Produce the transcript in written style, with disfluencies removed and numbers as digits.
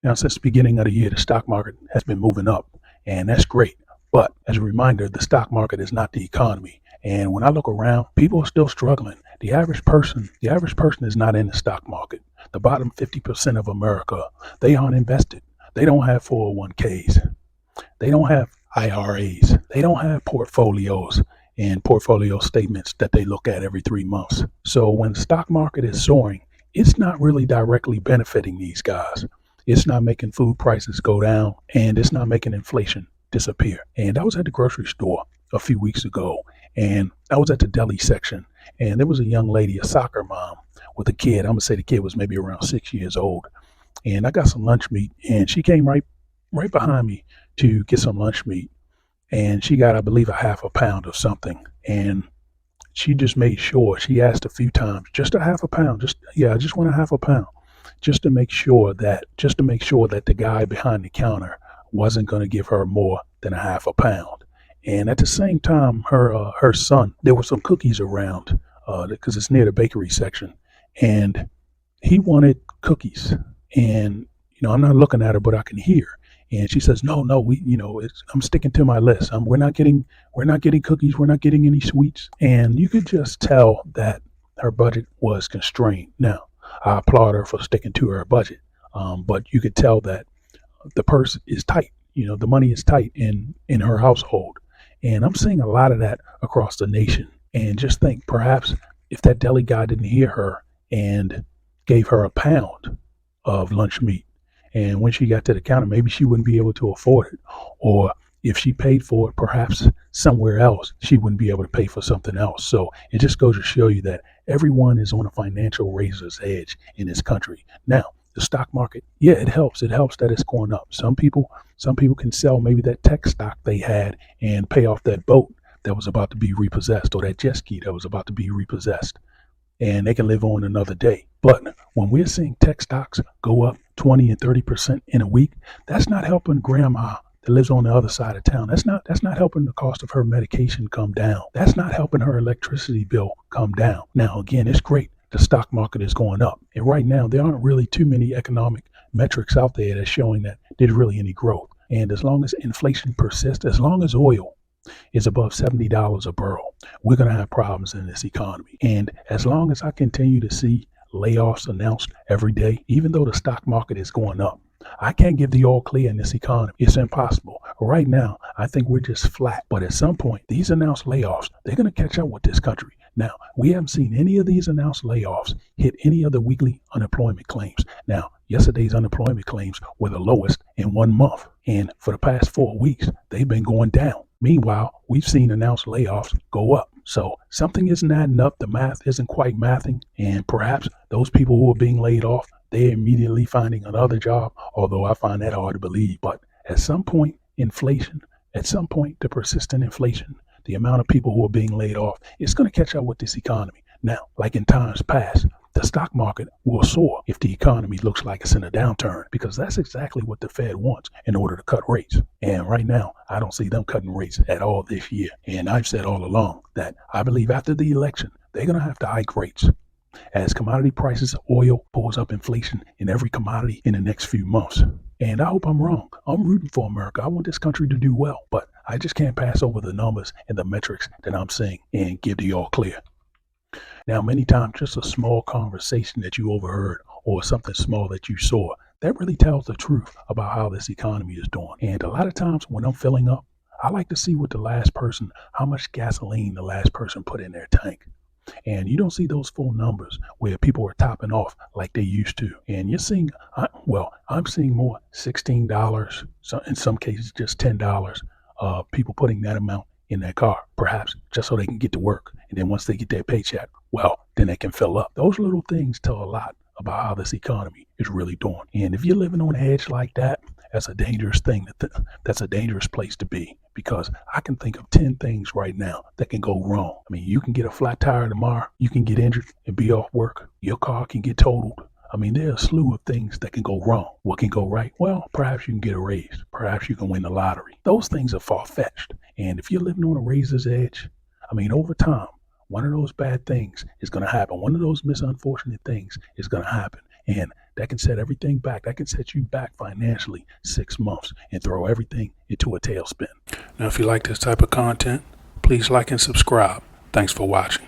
Now, since the beginning of the year, the stock market has been moving up, and that's great. But as a reminder, the stock market is not the economy. And when I look around, people are still struggling. The average person is not in the stock market. The bottom 50% of America, they aren't invested. They don't have 401ks. They don't have IRAs. They don't have portfolios and portfolio statements that they look at every 3 months. So when the stock market is soaring, it's not really directly benefiting these guys. It's not making food prices go down, and it's not making inflation disappear. And I was at the grocery store a few weeks ago, and I was at the deli section, and there was a young lady, a soccer mom, with a kid. I'm gonna say the kid was maybe around 6 years old, and I got some lunch meat, and she came right behind me to get some lunch meat, and she got, I believe, a half a pound of something, and she just made sure she asked a few times, just a half a pound, I just want a half a pound, just to make sure that the guy behind the counter wasn't going to give her more than a half a pound. And at the same time, her son, there were some cookies around because it's near the bakery section, and he wanted cookies. And I'm not looking at her, but I can hear. And she says, "No, no, I'm sticking to my list. We're not getting cookies. We're not getting any sweets." And you could just tell that her budget was constrained. Now, I applaud her for sticking to her budget, but you could tell that the purse is tight. The money is tight in her household, and I'm seeing a lot of that across the nation. And just think, perhaps if that deli guy didn't hear her and gave her a pound of lunch meat, and when she got to the counter, maybe she wouldn't be able to afford it. Or if she paid for it, perhaps somewhere else, she wouldn't be able to pay for something else. So it just goes to show you that everyone is on a financial razor's edge in this country. Now, the stock market, yeah, it helps. It helps that it's going up. Some people can sell maybe that tech stock they had and pay off that boat that was about to be repossessed, or that jet ski that was about to be repossessed, and they can live on another day. But when we're seeing tech stocks go up 20 and 30% in a week, that's not helping grandma that lives on the other side of town. That's not helping the cost of her medication come down. That's not helping her electricity bill come down. Now, again, it's great. The stock market is going up. And right now, there aren't really too many economic metrics out there that's showing that there's really any growth. And as long as inflation persists, as long as oil is above $70 a barrel, we're going to have problems in this economy. And as long as I continue to see layoffs announced every day, even though the stock market is going up, I can't give the all clear in this economy. It's impossible. Right now, I think we're just flat. But at some point, these announced layoffs, they're going to catch up with this country. Now, we haven't seen any of these announced layoffs hit any of the weekly unemployment claims. Now, yesterday's unemployment claims were the lowest in 1 month. And for the past 4 weeks, they've been going down. Meanwhile, we've seen announced layoffs go up. So something isn't adding up. The math isn't quite mathing. And perhaps those people who are being laid off, they're immediately finding another job, although I find that hard to believe. But at some point, the persistent inflation, the amount of people who are being laid off, it's going to catch up with this economy. Now, like in times past, the stock market will soar if the economy looks like it's in a downturn, because that's exactly what the Fed wants in order to cut rates. And right now, I don't see them cutting rates at all this year. And I've said all along that I believe after the election, they're going to have to hike rates. As commodity prices, oil pulls up inflation in every commodity in the next few months. And I hope I'm wrong. I'm rooting for America. I want this country to do well, but I just can't pass over the numbers and the metrics that I'm seeing and give the all clear. Now, many times, just a small conversation that you overheard or something small that you saw, that really tells the truth about how this economy is doing. And a lot of times when I'm filling up, I like to see how much gasoline the last person put in their tank. And you don't see those full numbers where people are topping off like they used to. And you're seeing, I'm seeing more $16, so in some cases just $10, people putting that amount in their car, perhaps just so they can get to work. And then once they get their paycheck, then they can fill up. Those little things tell a lot about how this economy is really doing. And if you're living on edge like that, that's a dangerous thing. That's a dangerous place to be, because I can think of 10 things right now that can go wrong. I mean, you can get a flat tire tomorrow, you can get injured and be off work, your car can get totaled. I mean, there are a slew of things that can go wrong. What can go right? Well, perhaps you can get a raise. Perhaps you can win the lottery. Those things are far-fetched. And if you're living on a razor's edge, I mean, over time, one of those bad things is going to happen. One of those misunfortunate things is going to happen. And that can set everything back. That can set you back financially 6 months and throw everything into a tailspin. Now, if you like this type of content, please like and subscribe. Thanks for watching.